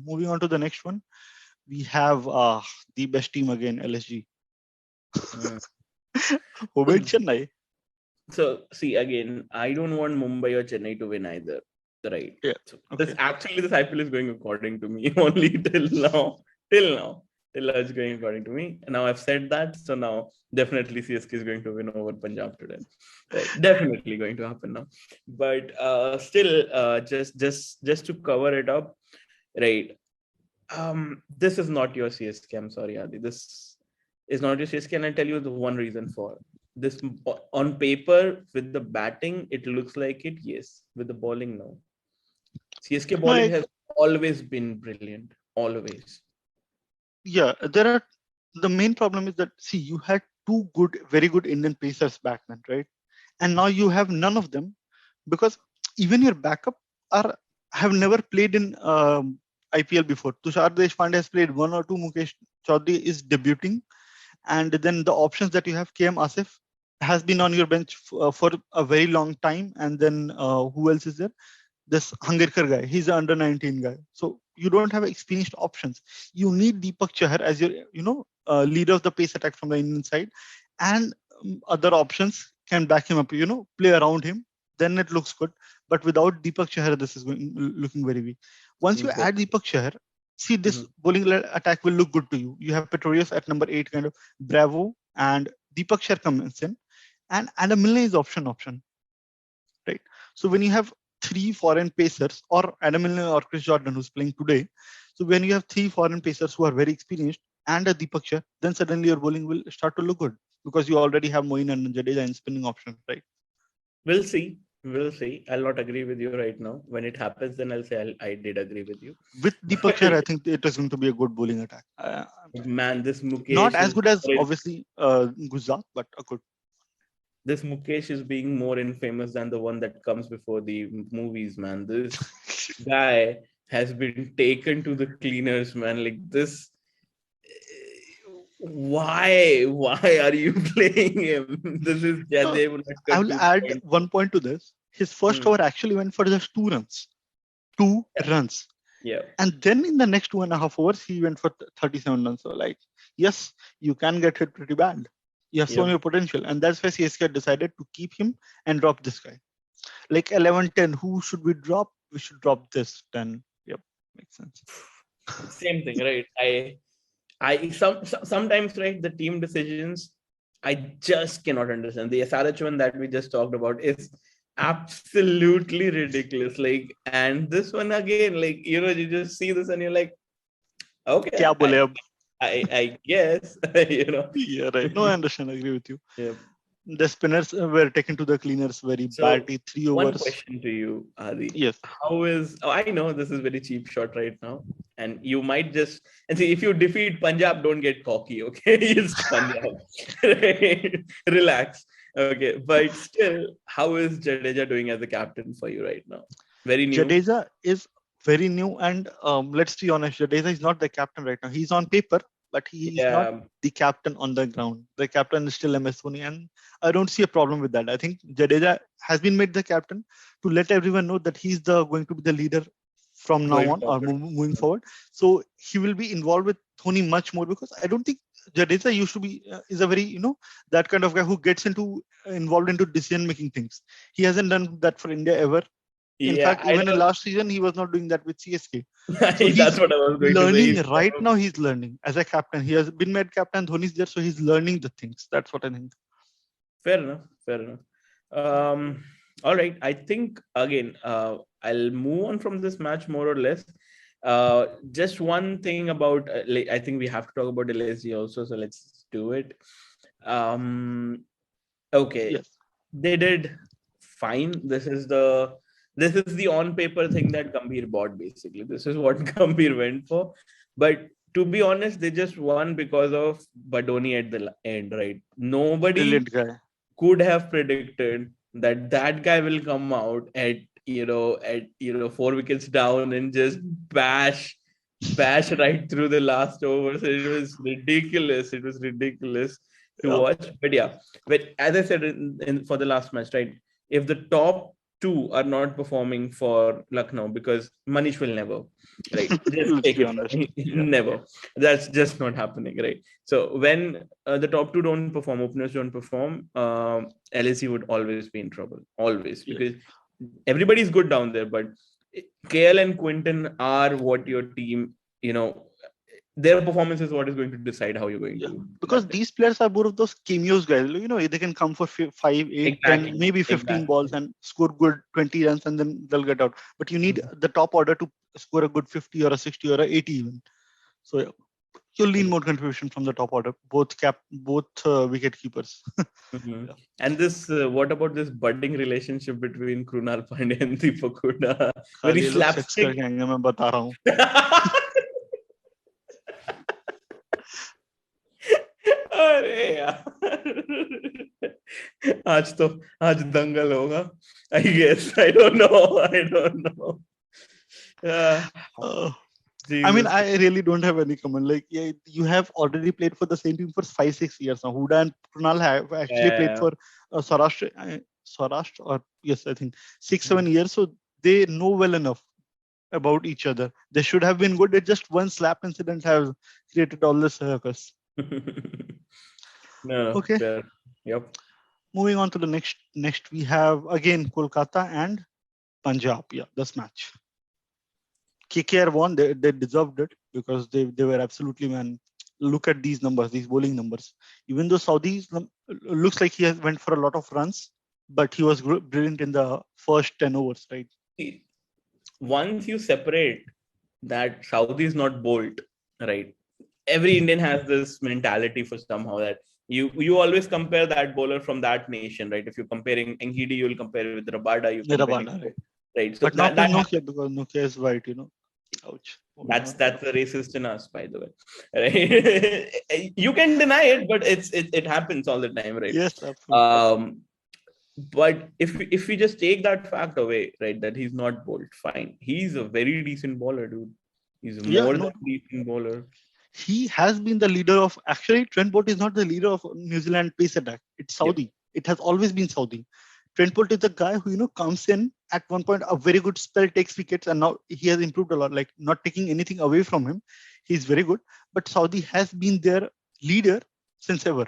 Moving on to the next one, we have the best team again, LSG. Obey Chennai. So see again, I don't want Mumbai or Chennai to win either, right? Yeah. So Okay. this IPL is going according to me only till now. Till now it's going according to me. And now I've said that, so now definitely CSK is going to win over Punjab today. Right, definitely going to happen now. But still, just to cover it up, right? This is not your CSK. I'm sorry, Adi. This is not your CSK, and I'll tell you the one reason for this. On paper, with the batting, it looks like it. Yes, with the bowling, no. CSK bowling has always been brilliant. Always. Yeah, the main problem is that you had two very good Indian pacers batsmen, right? And now you have none of them because even your backup have never played in IPL before. Tushar Deshpande has played one or two. Mukesh Chaudhary is debuting, and then the options that you have, KM Asif has been on your bench for a very long time, and then who else is there? This Hangerkar guy, he's an under 19 guy. So you don't have experienced options. You need Deepak Chahar as your, leader of the pace attack from the Indian side, and other options can back him up. Play around him. Then it looks good. But without Deepak Chahar, this is looking very weak. Once you add Deepak Chahar, see this bowling attack will look good to you. You have Pretorius at number 8, kind of Bravo, and Deepak Chahar comes in, and Adam Milne is option, right? So when you have three foreign pacers, or Adam Milne or Chris Jordan, who's playing today, so when you have three foreign pacers who are very experienced and a Deepak Chahar, then suddenly your bowling will start to look good because you already have Moeen and Jadeja in spinning options, right? We'll see. I'll not agree with you right now. When it happens, then I'll say I did agree with you. With Deepak Chahar, I think it is going to be a good bowling attack. Man, this Mukesh not as good as obviously Gujarat, but a good. This Mukesh is being more infamous than the one that comes before the movies, man. This guy has been taken to the cleaners, man. Like this. Why are you playing him? This is I will add 1 point to this. His first over actually went for just 2 runs. 2 runs. Yeah. And then in the next 2.5 overs, he went for 37 runs. So yes, you can get hit pretty bad. You have shown your potential. And that's why CSK decided to keep him and drop this guy. Like 11-10, who should we drop? We should drop this 10. Yep, makes sense. Same thing, right? Sometimes, right, the team decisions, I just cannot understand. The SRH one that we just talked about is absolutely ridiculous. Like, and this one again, like, you just see this and you're like, okay, I guess, Yeah, right. No, I understand. I agree with you. Yeah. The spinners were taken to the cleaners very badly. 3 overs. One question to you, Adi. Yes. I know this is very cheap shot right now, and you might just see if you defeat Punjab, don't get cocky, okay? It's Punjab. Relax. Okay, but still, how is Jadeja doing as a captain for you right now? Very new. Jadeja is very new, and let's be honest, Jadeja is not the captain right now. He's on paper, but he is not the captain on the ground. The captain is still MS Dhoni, and I don't see a problem with that. I think Jadeja has been made the captain to let everyone know that he's going to be the leader from now on or moving forward. So he will be involved with Dhoni much more, because I don't think Jadeja used to be is a very that kind of guy who gets involved into decision making things. He hasn't done that for India ever. In fact, even in last season, he was not doing that with CSK. So that's what I was going learning to say. Right now, he's learning as a captain. He has been made captain. Dhoni's there, so he's learning the things. That's what I think. Fair enough. All right. I think again, I'll move on from this match more or less. Just one thing about, I think we have to talk about LSG also. So let's do it. Okay. Yes. They did fine. This is the on paper thing that Gambhir bought, basically. This is what Gambhir went for. But to be honest, they just won because of Badoni at the end, right? Nobody could have predicted that guy will come out at 4 wickets down and just bash right through the last overs. It was ridiculous. To watch. But yeah, but as I said for the last match, right? If the top two are not performing for Lucknow because Manish will never, right? Just Let's take be it from honest. me. Yeah. Never. That's just not happening, right? So when the top two don't perform, openers don't perform, LSE would always be in trouble, always, Yeah. because everybody's good down there, but KL and Quinton are what your team, their performance is what is going to decide how you're going Yeah, to because that day. these players are more of those cameos guys. They can come for 5, 8, 10, Exactly, maybe 15 balls exactly. and score good 20 runs, and then they'll get out. But you need the top order to score a good 50 or a 60 or a 80 even. So yeah, you'll need more contribution from the top order, both wicket keepers. Mhm. Yeah. And this, what about this budding relationship between Krunal Pandey and Deepak Hooda? Very खाली ये लोग sex slapstick. करके आएंगे, मैं बता रहा हूँ. अरे यार, आज दंगल होगा. I guess. I don't know. Yeah. Uh, I mean, Jesus. I really don't have any comment. Like, yeah, you have already played for the same team for 5, 6 years now. Huda and Prunal have actually played Yeah. for Saurashtra, or yes, I think 6, 7 years. So they know well enough about each other. They should have been good. It just one slap incident has created all this circus. No, Okay, fair. Yep. moving on to the next. Next, we have again Kolkata and Punjab. Yeah, this match. KKR won. They deserved it because they were absolutely, man. Look at these numbers, these bowling numbers. Even though Saudi looks like he has went for a lot of runs, but he was brilliant in the first 10 overs, right? See, once you separate that Saudi is not Bolt, right? Every Indian has this mentality for somehow that you always compare that bowler from that nation, right? If you're comparing Enghidi, you'll compare it with Rabada, you're comparing, Rabada, right? right? So But not with that Nokia because Nokia is white. Ouch. that's the racist in us, by the way. Right? You can deny it, but it happens all the time, right? Yes, absolutely. Um, but if we just take that fact away, right, that he's not Bolt, fine. He's a very decent bowler, dude. He's a Yeah, more than no, decent bowler. he has been the leader of. Actually, Trent Bolt is not the leader of New Zealand pace attack. It's Yep. Saudi. It has always been Saudi. Trent Bolt is the guy who comes in at one point a very good spell, takes wickets, and now he has improved a lot. Like not taking anything away from him, he's very good. But Saudi has been their leader since ever.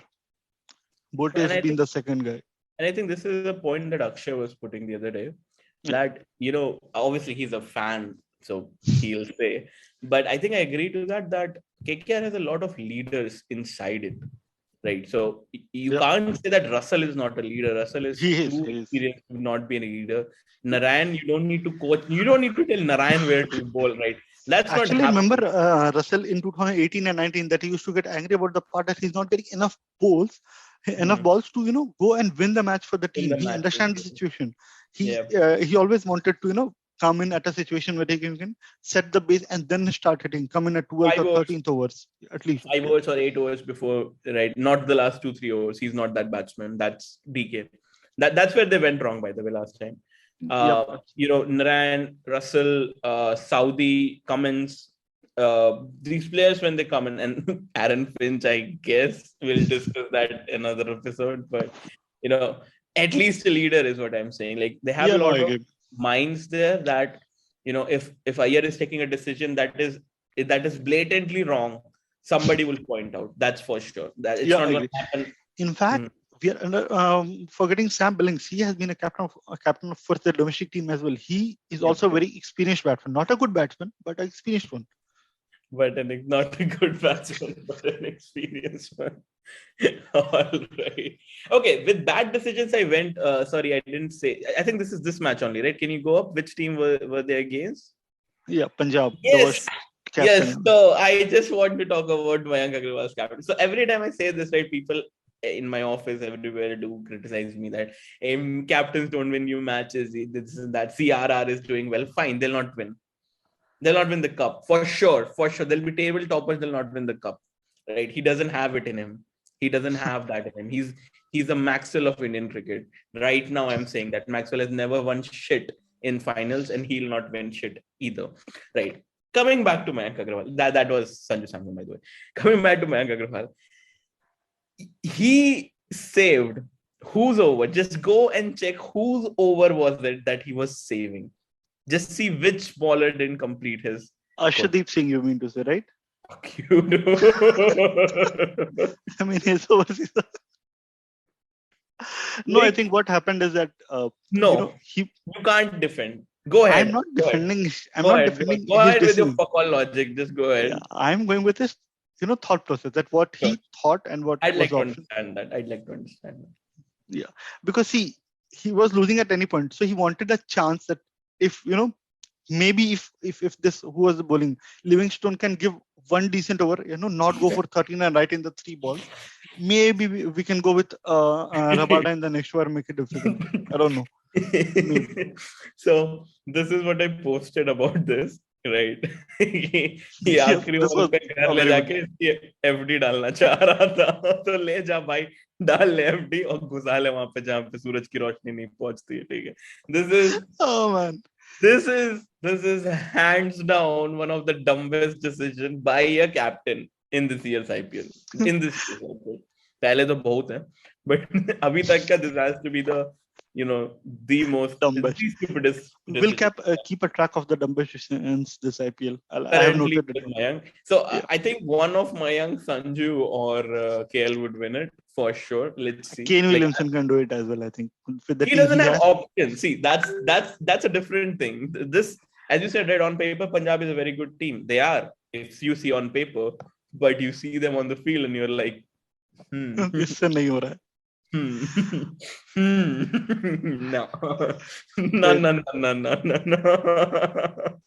Bolt And has I been think the second guy. this is a point that Akshay was putting the other day. Yeah. That obviously he's a fan, so he'll say. But I think I agree to that KKR has a lot of leaders inside it, right? So you Yeah, can't say that Russell is not a leader. Russell is he is. too He is. experienced to not be a leader. Narayan, you don't need to coach. You don't need to tell Narayan where to bowl, right? That's not Actually, remember happening. Russell in 2018 and 19 that he used to get angry about the part that he's not getting enough balls, enough Mhm. balls to go and win the match for the In team. the He matches. understands the situation. He Yeah. he always wanted to come in at a situation where he can set the base and then start hitting. Come in at 12th Five or overs 13th overs at least. 5 overs or 8 overs before, right? Not the last 2-3 overs. He's not that batsman. That's DK. That's where they went wrong, by the way, last time. Yep. Narayan, Russell, Saudi, Cummins, these players when they come in, and Aaron Finch, I guess we'll discuss that another episode. But at least a leader is what I'm saying. Like they have a Yeah. No, I lot of agree. minds there that if Iyer is taking a decision that is blatantly wrong, somebody will point out. That's for sure. That it's Yeah, not I going agree. to happen. In fact, we are forgetting Sam Billings. He has been a captain for the domestic team as well. He is Yep. also a very experienced batsman, not a good batsman, but an experienced one. But not a good batsman, but an experienced one. All right. Okay. With bad decisions, I went. Sorry, I didn't say. I think this is this match only, right? Can you go up? Which team were they against? Yeah, Punjab, the worst Yes. Yes. captain. So I just want to talk about Mayank Agrawal's captain. So every time I say this, right, people in my office everywhere do criticize me that captains don't win new matches. This and that. CRR is doing well. Fine, they'll not win. They'll not win the cup for sure. For sure, they'll be table toppers. They'll not win the cup. Right? He doesn't have it in him. He doesn't have that in him. He's a Maxwell of Indian cricket. Right now, I'm saying that Maxwell has never won shit in finals, and he'll not win shit either. Right? Coming back to Mayank Agrawal, that was Sanju Samson, by the way. Coming back to Mayank Agrawal, he saved Whose over? Just go and check whose over was it that he was saving. Just see which baller didn't complete his quota. Arshdeep Singh, you mean to say, right? Fuck you, dude. I mean, his overseas. No, I Like, think what happened is that no, he. you can't defend. Go I'm ahead. not Go ahead. defending. I'm Go not ahead. Go ahead. defending Go his ahead with your decision. fuck all logic. Just go Yeah, ahead. I'm going with his thought process, that what Sure. he thought and what I'd was like the to option. understand that. I'd like to understand that. Yeah, because he was losing at any point, so he wanted a chance that if maybe if this, who was the bowling, Livingstone can give one decent over, not go for 13 and right in the three balls, maybe we can go with Rabada in the next over, make it difficult. I don't know, maybe. So this is what I posted about this, right? ये Yeah, आखिरी this over was पे घर ले very good. जाके इसकी FD डालना चाह रहा था तो ले जा भाई डाल ले एफडी और घुसा ले वहां पे जहां पे सूरज की रोशनी नहीं पहुंचती है ठीक है this is Oh man. this is hands down one of the dumbest decision by a captain in this year's IPL. In this year's IPL. पहले तो बहुत है, but अभी तक का this has to be the Dumbest. the stupidest We'll decision. keep a track of the dumbest decisions this IPL. I have Currently noted it with down. Mayank. So Yeah. I think one of Mayank, Sanju, or KL would win it for sure. Let's see. Kane Like Williamson can do it as well, I think, with the he team doesn't he have has. options. See, that's a different thing. This, as you said, right, on paper, Punjab is a very good team. They are, if you see on paper, but you see them on the field and you're like, इससे नहीं हो रहा है. no, no.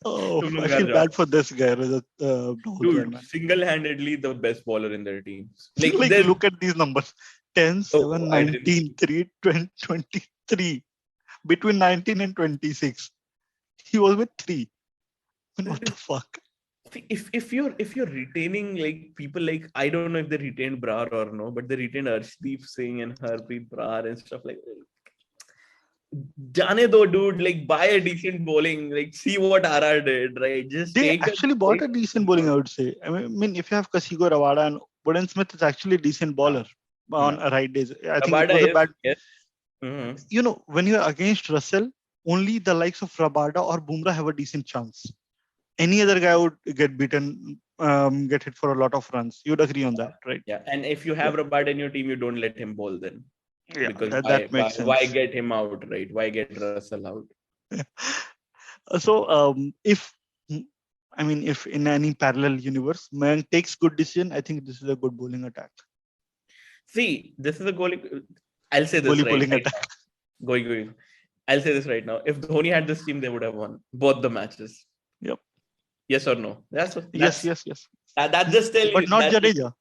Oh, तुम लोग I घर feel जाओ. bad for this guy, Rahul guy, Dude, man. single-handedly the best bowler in their teams. Like, Like, there's look at these numbers: 10, 7, I didn't. 19, 3, 20, 23. Between 19 and 26, he was with 3. What the fuck? If you're retaining like people like I don't know if they retained Brar or no, but they retained Arshdeep Singh and Harpreet Brar and stuff like that. Jane do, dude, like buy a decent bowling, like see what RR did, right? Just They take actually bought a decent bowling, I would say. I mean, if you have Kasigo, Ravada, and Wooden Smith is actually a decent bowler on a right days. I think it Rabada was a is, bad. yes. When you're against Russell, only the likes of Rabada or Bumrah have a decent chance. Any other guy would get beaten, get hit for a lot of runs. You'd agree on that, right? Yeah, and if you have Rabada in your team, you don't let him bowl then. Yeah, Because that makes sense. why get him out, right? Why get Russell out? So, if in any parallel universe, Mayank takes good decision, I think this is a good bowling attack. See, this is a goalie. I'll say this Goalie right. bowling attack. Going. I'll say this right now. If Dhoni had this team, they would have won both the matches. Yep. Yes or no? Yes. That just tell you. But not Jadeja.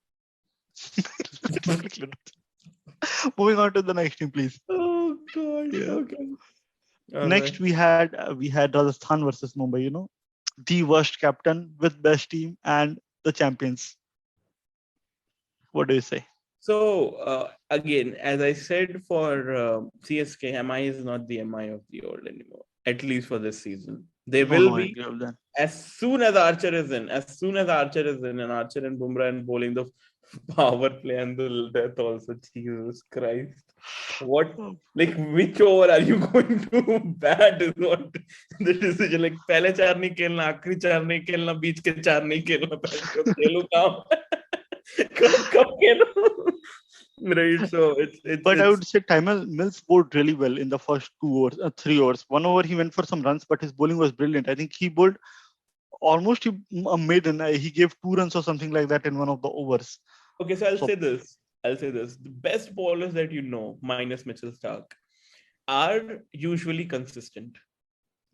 Moving on to the next team, please. Oh God. Yeah. Okay. Next, we had Rajasthan versus Mumbai. The worst captain with best team and the champions. What do you say? So again, as I said, for CSK, MI is not the MI of the old anymore. At least for this season, they will be as soon as Archer is in. As soon as Archer is in, and Archer and Bumrah and bowling the power play and the death also. Jesus Christ! What, like, which over are you going to bat is what the decision. Like, पहले 4 नहीं खेलना, आखिरी 4 नहीं खेलना, बीच के 4 नहीं खेलना, पहले खेलूं काम. कब खेलूं? Right, so it's. But I would say Tymal Mills bowled really well in the first 3 overs. 1 over he went for some runs, but his bowling was brilliant. I think he bowled almost a maiden. He gave 2 runs or something like that in one of the overs. Okay, so I'll say this. The best bowlers that you know, minus Mitchell Stark, are usually consistent.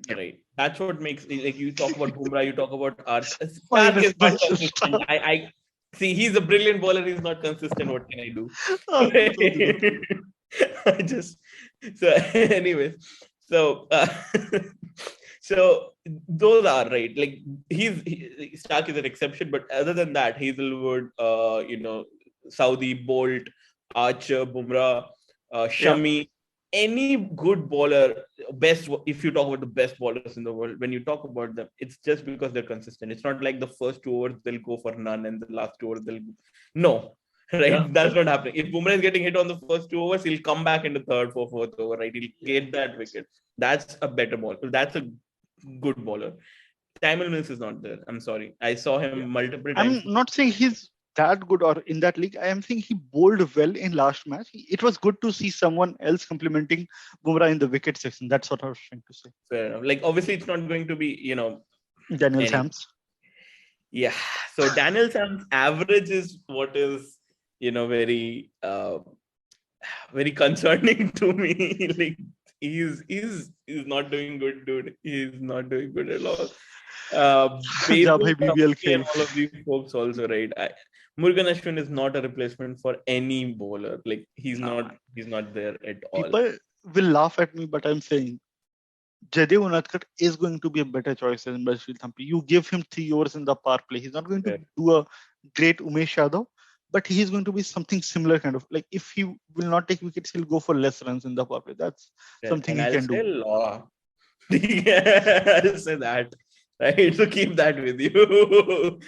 Yeah. Right. That's what makes, like, you talk about Bumrah, you talk about Arch. Stark is not consistent. I see, he's a brilliant bowler. He's not consistent. What can I do? Anyways, so those are right. Like, Stark is an exception, but other than that, Hazelwood, Saudi, Bolt, Archer, Bumrah, Shami, any good bowler, if you talk about the best bowlers in the world, when you talk about them, it's just because they're consistent. It's not like the first 2 overs they'll go for none and the last 2 overs they'll no. Right? Yeah. That's not happening. If Bumrah is getting hit on the first 2 overs, he'll come back in the third, fourth over, right? He'll get that wicket. That's a better ball. That's a good bowler. Tamil Mills is not there. I'm sorry. I saw Yeah. him multiple I'm times. not saying he's that good or in that league. I am saying he bowled well in last match. It was good to see someone else complimenting Bumrah in the wicket section. That's what I was trying to say. Fair enough. Like obviously, it's not going to be Daniel any. Sams. Yeah. So Daniel Sam's average is what is very very concerning to me. Like he's not doing good, dude. He's not doing good at all. जा Babu, भाई BBL and खेल. all of these folks also, right? Murugan Ashwin is not a replacement for any bowler. Like Nah, man. he's not there at all. People will laugh at me, but I'm saying Jadev Unadkat is going to be a better choice than Bashir Thampi. You give him 3 overs in the power play. He's not going to Yeah. do a great Umesh Yadav, but he's going to be something similar kind of. Like if he will not take wickets, he'll go for less runs in the power play. That's something And he I'll can do. say law. I'll say that. Right. So keep that with you.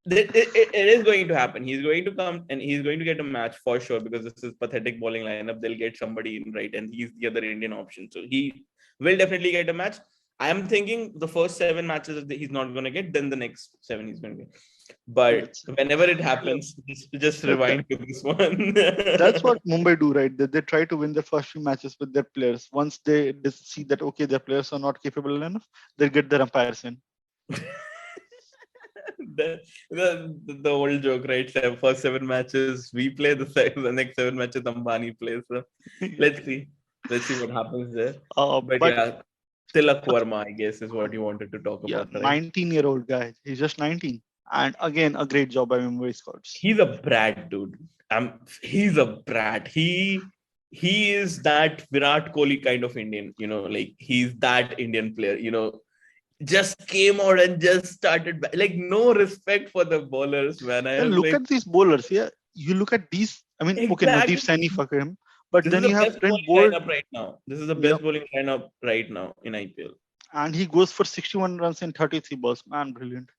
It is going to happen. He's going to come and he's going to get a match for sure because this is pathetic bowling lineup. They'll get somebody in, right, and he's the other Indian option. So he will definitely get a match. I am thinking the first 7 matches he's not going to get, then the next 7 he's going to get. But whenever it happens, just rewind to this one. That's what Mumbai do, right? They try to win their first few matches with their players. Once they see that okay, their players are not capable enough, they get their umpires in. The old joke, right? First 7 matches we play, the next 7 matches Ambani plays. So let's see what happens there. But yeah, Tilak Verma, I guess, is what you wanted to talk yeah, about, right? 19-year-old guy. He's just 19, and again, a great job by Mumbai Scouts. He's a brat, dude. He's a brat. He is that Virat Kohli kind of Indian, like he's that Indian player, just came out and just started like no respect for the bowlers, man. I Yeah, was look like, at these bowlers. Yeah, you look at these. I mean, okay, Nadeep exactly. Saini, fuck him, but This is then the you have best Trent bowling Bolt. lineup right now. This is the Yep. best bowling lineup right now in IPL. And he goes for 61 runs in 33 balls. Man, brilliant.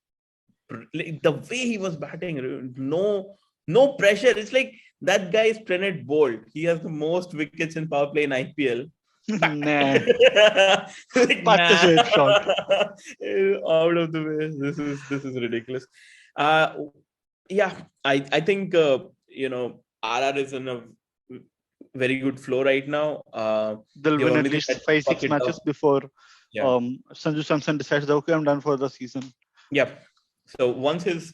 Like, the way he was batting, no pressure. It's like that guy is Trent Bolt. He has the most wickets in power play in IPL. Nah. Like, Back to straight shot. Out of the way. This is ridiculous. Yeah, I think RR is in a very good flow right now. They'll The win only at thing least that 5-6 fuck it matches up. before Yeah. Sanju Samson decides that okay, I'm done for the season. Yeah. So once his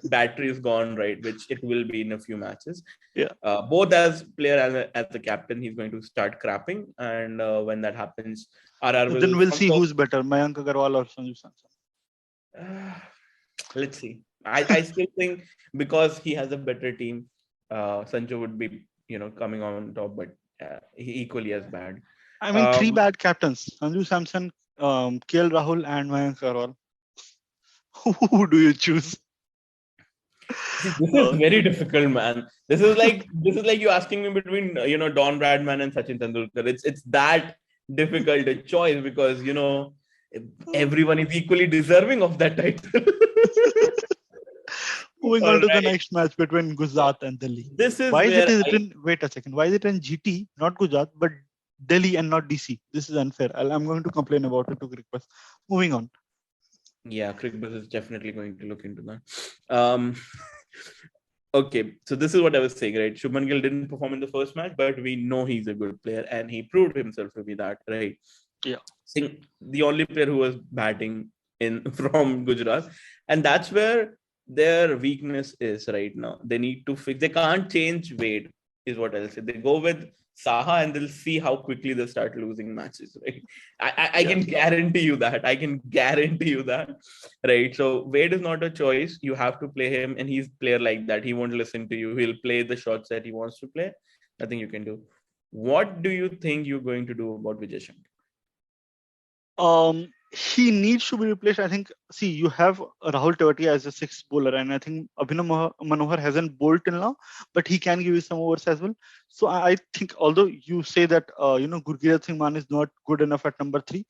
battery is gone, right, which it will be in a few matches, Yeah. Both as player as the captain, he's going to start crapping, and when that happens, RR will. Then we'll see who's better, Mayank Agarwal or Sanju Samson. Let's see. I still think because he has a better team, Sanju would be coming on top, but he equally as bad. I mean, 3 bad captains: Sanju Samson, KL Rahul, and Mayank Agarwal. Who do you choose? See, this is very difficult, man. This is like you asking me between Don Bradman and Sachin Tendulkar. It's that difficult a choice because everyone is equally deserving of that title. Moving All on to the right. next match between Gujarat and Delhi. This is Why is it where written? Wait a second. Why is it in GT, not Gujarat, but Delhi and not DC? This is unfair. I'm going to complain about it to Cricket. Moving on. Yeah, Cricket is definitely going to look into that. Okay, so this is what I was saying, right? Shubman Gill didn't perform in the first match, but we know he's a good player and he proved himself to be that, right? Yeah. Singh, the only player who was batting in from Gujarat, and that's where their weakness is right now. They need to fix. They can't change Wade, is what I'll say. They go with Saha and they'll see how quickly they start losing matches, right? I can guarantee you that. I can guarantee you that, right? So Wade is not a choice. You have to play him, and he's a player like that. He won't listen to you. He'll play the shots that he wants to play. Nothing you can do. What do you think you're going to do about Vijay Shankar? He needs to be replaced. I think. See, you have Rahul Tewatia as a sixth bowler, and I think Abhinav Manohar hasn't bowled till now, but he can give you some overs as well. So I think, although you say that Gurkeerat Singh Mann is not good enough at number 3,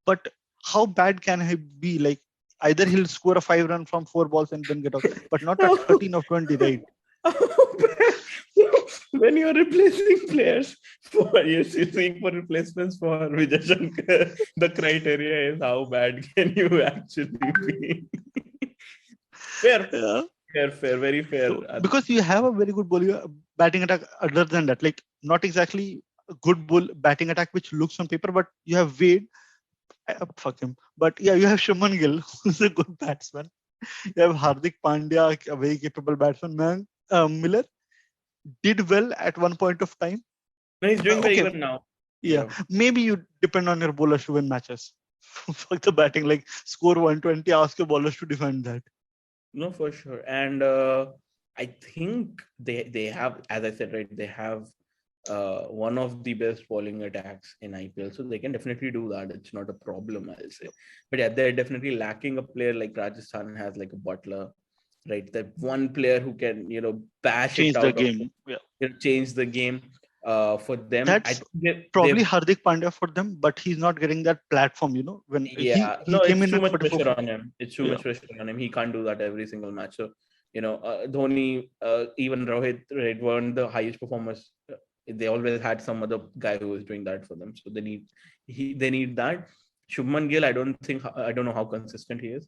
but how bad can he be? Like either he'll score a 5 run from 4 balls and then get out, but not at 13 or 20, right? When you're replacing players you're seeing for replacements for Vijay Shankar, the criteria is how bad can you actually be? Fair, Yeah. fair, very fair. So because you have a very good batting attack other than that, like not exactly a good batting attack which looks on paper, but you have Wade, fuck him. But yeah, you have Shubman Gill, who's a good batsman. You have Hardik Pandya, a very capable batsman. Man, Miller did well at one point of time. No, he's doing very Okay, good now. yeah, Yeah. maybe you depend on your bowlers to win matches. Fuck the batting, like score 120, ask your bowlers to defend that. No, for sure. And I think they have, as I said, right, they have one of the best bowling attacks in IPL. So they can definitely do that. It's not a problem, I'll say. But yeah, they're definitely lacking a player like Rajasthan has, like a Butler, right? That one player who can, bash it Change the out of, game. Yeah, change the game. For them, I that's think probably they've Hardik Pandya for them, but he's not getting that platform. When he yeah, he no, came it's in too with much 44. pressure on him. It's too Yeah, much pressure on him. He can't do that every single match. So, Dhoni, even Rohit, right, weren't the highest performers. They always had some other guy who was doing that for them. So they need that. Shubman Gill, I don't know how consistent he is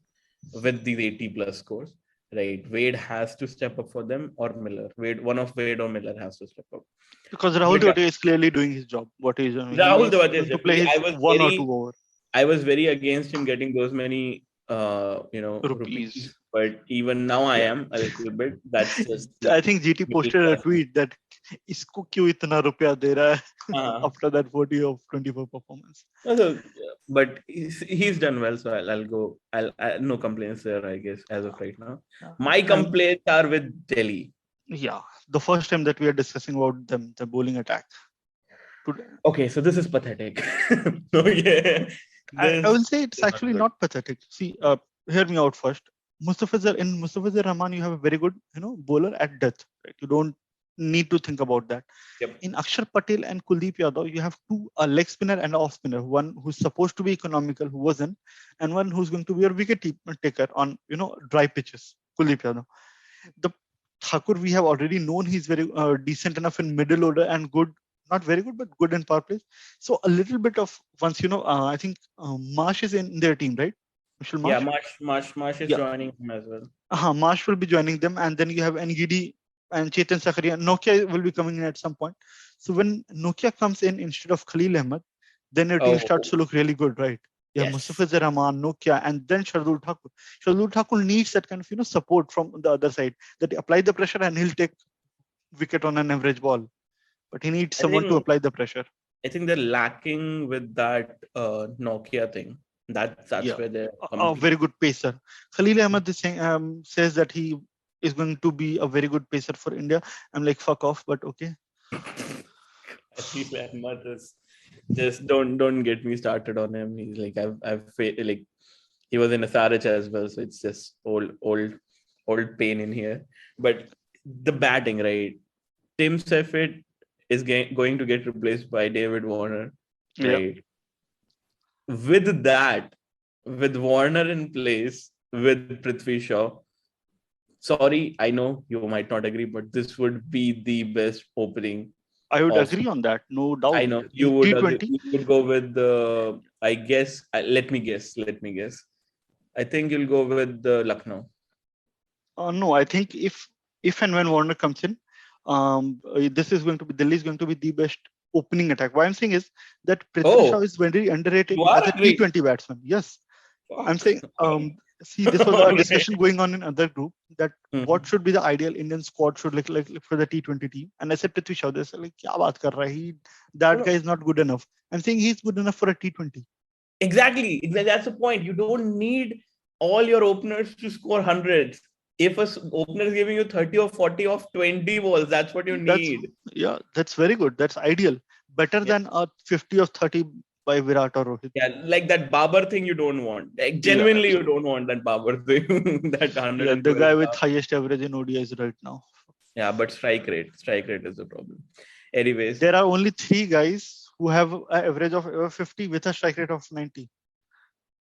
with these 80 plus scores. Right, Wade has to step up for them, or Miller. One of Wade or Miller has to step up. because Rahul But yeah, Tewatia is clearly doing his job. What he's doing, Rahul he's Tewatia is going to play definitely. his one or two over I was very against him getting those many, rupees. rupees. But even now, I Yeah, am a little bit. That's just I think GT middle posted a class. tweet that इसको क्यों इतना रुपया दे रहा है Uh, after that 40 of 24 performance. so, but he's done well, so I'll go. No complaints there, I guess, as of right now. Yeah. My And complaints are with Delhi. yeah, the first time that we are discussing about them, the bowling attack. Today, Okay, so this is pathetic. No, yeah, I this will say it's is not actually good. not pathetic. See, hear me out first. Mustafizur Rahman, you have a very good, bowler at depth. Right? You don't need to think about that. Yep. In Akshar Patel and Kuldeep Yadav, you have two, a leg spinner and an off spinner. One who's supposed to be economical, who wasn't, and one who's going to be your wicket taker on dry pitches. Kuldeep Yadav. The Thakur we have already known he's very decent enough in middle order and good, not very good, but good in power plays. So a little bit of once I think Marsh is in their team, right? Michelle Yeah, Marsh. Marsh is Yeah, joining him as well. Marsh will be joining them, and then you have NGD and Chetan Sakaria. Nokia will be coming in at some point. So when Nokia comes in instead of Khalil Ahmed, then your team starts Oh, to look really good, right? You have yes. Mustafizur Rahman, Nokia, and then Shardul Thakur. Shardul Thakur needs that kind of support from the other side. That he apply the pressure and he'll take wicket on an average ball. But he needs I someone to think apply the pressure. I think they're lacking with that Nokia thing. That's Yeah, where they're a very complete. good pacer. Khalil Ahmed is saying, says that he is going to be a very good pacer for India. I'm like, fuck off, but okay. Khalil Ahmad is just don't get me started on him. He's like like he was in a Saraj as well, so it's just old pain in here. But the batting, right? Tim Seffett is going to get replaced by David Warner, Yeah, right? With that, with Warner in place, with Prithvi Shaw, sorry, I know you might not agree, but this would be the best opening I would of. agree on that, no I doubt. know you In would agree. T20, You would go with the. I guess. Let me guess. I think you'll go with the Lucknow. no, I think if and when Warner comes in, this is going to be Delhi is going to be the best opening attack. What I'm saying is that Prithvi Shaw Oh, is very underrated you are as a agreeing. T20 batsman. Yes, I'm Fuck. saying, see, this was All a right. discussion going on in other group that what Mhm. should be the ideal Indian squad should look like for the T20 team. And I said Prithvi Shaw, they said like, kya baat kar raha hai? No, That guy no. is not good enough. I'm saying he's good enough for a T20. Exactly. That's the point. You don't need all your openers to score hundreds. If opener is giving you 30 or 40 of 20 balls, that's what you That's need. yeah, that's very good. That's ideal. Better Yeah. than a 50 or 30 by Virat or Rohit. Yeah, like that Babar thing you don't want. Like, Yeah, genuinely, you don't want that Babar thing, that yeah, the 112 guy with stuff. highest average in ODIs right now. Yeah, but strike rate is the problem. Anyways, There are only three guys who have an average of over 50 with a strike rate of 90.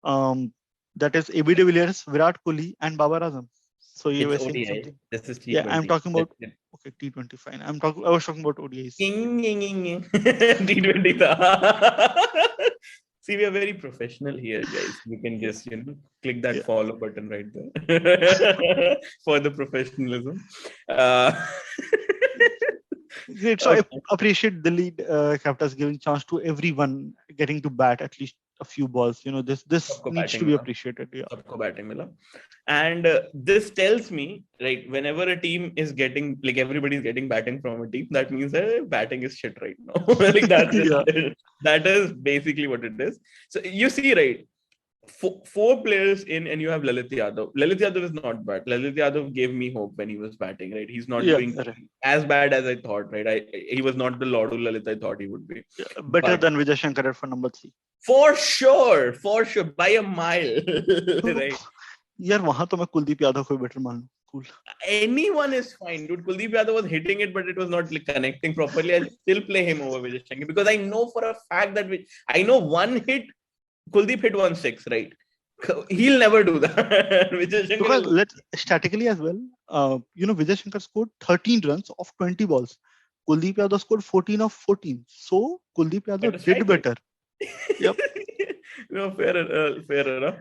Um, that is AB de Villiers, Virat Kohli, and Babar Azam. So you It's were saying ODI. something. This is Yeah, I'm T20. talking about. Okay, T20 fine. I was talking about ODIs. T20 tha. See, we are very professional here, guys. You can just, click that Yeah. follow button right there for the professionalism. Uh, Great. So I okay. appreciate the lead captors giving chance to everyone getting to bat at least a few balls. This सबको needs to batting be मिला. appreciated. Yeah. सबको batting mila. And this tells me, right, whenever a team is getting, like everybody's getting batting from a team, that means that batting is shit right now. Like Yeah. that is basically what it is. So you see, right, four players in, and you have Lalit Yadav. Lalit Yadav is not bad. Lalit Yadav gave me hope when he was batting, right? He's not Yeah. doing Right. as bad as I thought, right? He was not the Lordu Lalit I thought he would be. Yeah. Better But than Vijay Shankar for number 3. for sure, by a mile, right? यार वहां तो मैं कुलदीप यादव को better मान लूं. Cool. Anyone is fine, dude. Kuldeep Yadav was hitting it, but it was not like connecting properly. I'll still play him over Vijay Shankar because I know for a fact that I know one hit, Kuldeep hit 1-6, right? He'll never do that. Vijay Shankar Because let's statically as well. Vijay Shankar scored 13 runs of 20 balls. Kuldeep Yadav scored 14 of 14. So Kuldeep Yadav did better. Yep. No, fair enough.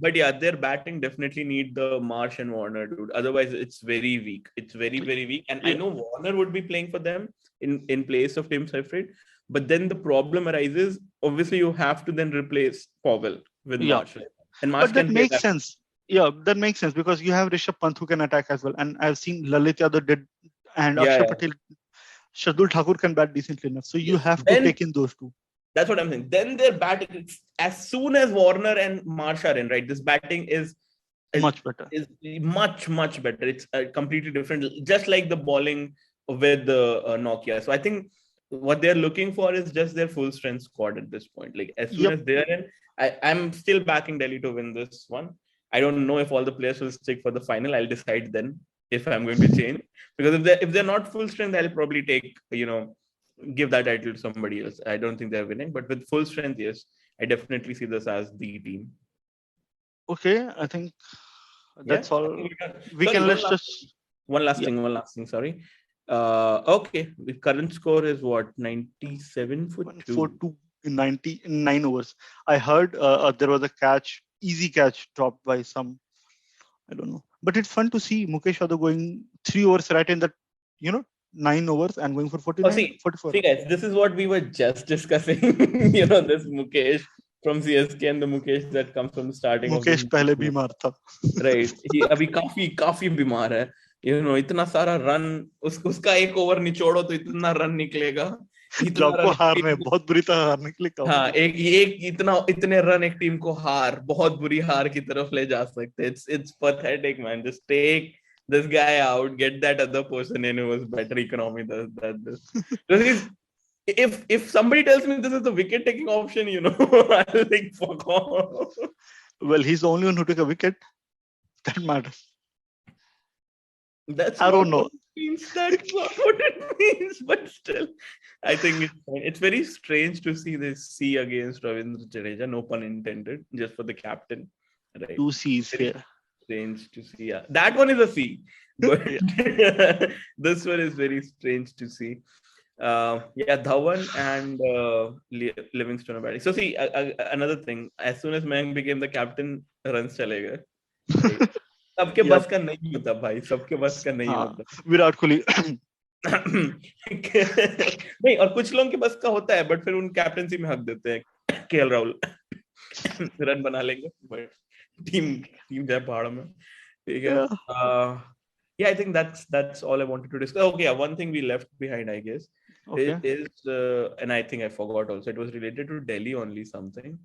But yeah, their batting definitely need the Marsh and Warner, dude. Otherwise, it's very weak. It's very, very weak. And I Yeah. know Warner would be playing for them in place of Tim Seyfried. But then the problem arises. Obviously, you have to then replace Powell with Yeah. Marsh. And Marsh But that can play makes that. sense. Yeah, that makes sense because you have Rishabh Pant who can attack as well. And I've seen Lalit Yadav did, and Yeah, Akshay yeah. Patel, Shardul Thakur can bat decently enough. So you Yes. have to Then take in those two. that's what I'm saying. Then their batting, as soon as Warner and Marsh are in, right, this batting is Much better. Is much better. It's completely different, just like the bowling with the Nokia. So I think what they're looking for is just their full strength squad at this point. Like as soon Yep. as they're in, I'm still backing Delhi to win this one. I don't know if all the players will stick for the final. I'll decide then if I'm going to change, because if they're not full strength, I'll probably take, give that title to somebody else. I don't think they're winning, but with full strength, yes, I definitely see this as the team. Okay, I think that's all. We Sorry, can let's just one last thing. Sorry. Okay. The current score is what? 97 for 2. 4-2 in 9 overs. I heard there was a easy catch dropped by some. I don't know, but it's fun to see Mukesh Yadav going 3 overs right in that 9 overs and going for 49, 44. See guys, this is what we were just discussing. This Mukesh from CSK and the Mukesh that comes from the starting of Mukesh पहले बीमार था. Right. He अभी काफी बीमार है. इतना सारा run उसका एक ओवर निचोड़ो तो इतना रन निकलेगा. जो आपको हारने बहुत बुरी तरह हारने के लिए हाँ, इतने रन एक टीम को बहुत बुरी हार की तरफ ले जा सकते. It's pathetic, man. Just take this guy out, get that other person in who was better economy than this. Because if somebody tells me this is the wicket taking option, I'll think fuck off. Well, he's the only one who took a wicket. That matters. That's I don't know. That's not what it means, but still, I think it's fine. It's very strange to see this C against Ravindra Jadeja, no pun intended, just for the captain. Right. 2 C's here. Strange to see. Yeah. That one is a C, but this one is very strange to see. Dhawan and Livingston are batting. So see, another thing. As soon as Mayank became the captain, runs chalega. Right? सबके बस का नहीं होता भाई, सबके बस का नहीं होता. विराट कोहली नहीं, और कुछ लोगों के बस का होता है, बट फिर उन कैप्टनसी में हक देते हैं. केएल राहुल रन बना लेंगे, बट टीम जाए पहाड़ में. ठीक है. Yeah, I think that's all I wanted to discuss. Okay, one thing we left behind, I guess, is and I think I forgot also. It was related to Delhi only something.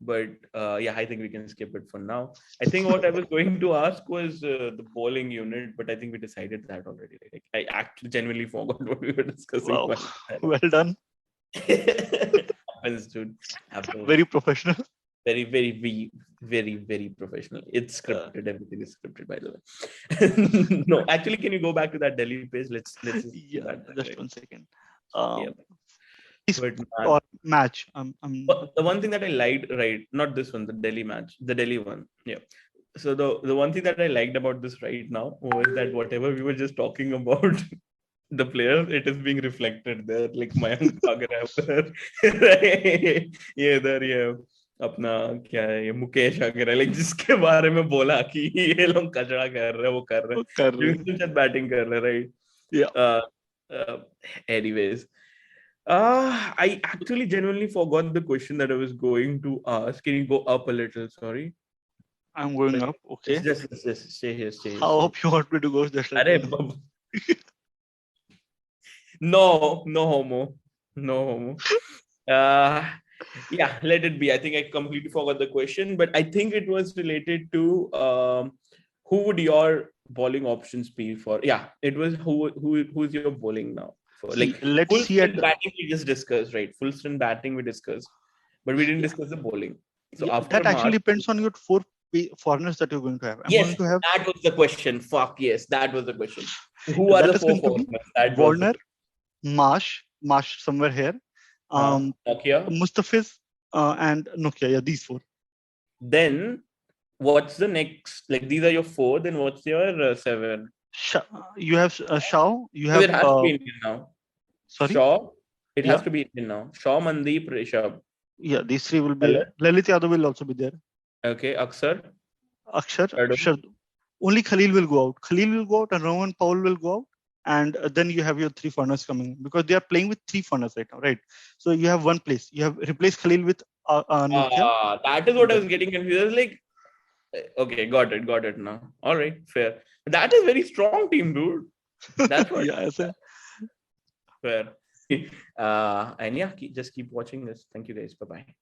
But I think we can skip it for now. I think what I was going to ask was the bowling unit, but I think we decided that already. Like, I actually genuinely forgot what we were discussing. Wow. Well done. Happens, dude. Happens. Very professional. Very, very, very, very professional. It's scripted. Everything is scripted, by the way. No, actually, can you go back to that Delhi page? Let's just 1 second. Or match. The one thing that I liked, right? Not this one, the Delhi match, the Delhi one. Yeah. So the one thing that I liked about this right now was that whatever we were just talking about the players, it is being reflected there. Like Mayank Agarwal, ये इधर ये अपना क्या है ये Mukesh Agarwal, like जिसके बारे में बोला कि ये लोग कचरा कर रहे हैं, वो कर रहे हैं, कर रहे हैं. जिनके साथ बैटिंग कर रहे हैं, right? Yeah. Anyways, I actually genuinely forgot the question that I was going to ask. Can you go up a little? Sorry. I'm going up. Okay. Just stay here, stay here. How up you want me to go? Just let me Arey, know. no homo. No homo. Yeah, let it be. I think I completely forgot the question, but I think it was related to who would your bowling options be for? Yeah, it was who's your bowling now for? See, Like let's full see at strength batting we just discussed, right? Full strength batting we discussed, but we didn't yeah, discuss the bowling. So yeah, after that actually March, depends on your foreigners that you're going to have. I'm yes, going to have that was the question. Fuck yes, that was the question. Who are that the is four going to be foreigners? That was the Warner, Marsh somewhere here, Nokia. Mustafiz, and Nokia. Yeah, these four. Then what's the next? Like these are your four. Then what's your seven? You have Shao. You Because have it has to be Indian now. sorry. Shaw. It has Yeah, to be Indian now. Shaw, Mandeep, Rishabh. yeah. These three will be. Lalit. Lalit Yadav will also be there. Okay, Aksar. Akshar, Shardul. Shard. Only Khalil will go out. Khalil will go out, and Rohan Powell will go out. And then you have your three foreigners coming because they are playing with three foreigners right now, right? So you have one place. You have replaced Khalil with Nokia. That is what I was getting confused. I was like, okay, got it now. All right, fair. That is very strong team, dude. That's what. Yeah, I said. Fair. And yeah, just keep watching this. Thank you guys. Bye bye.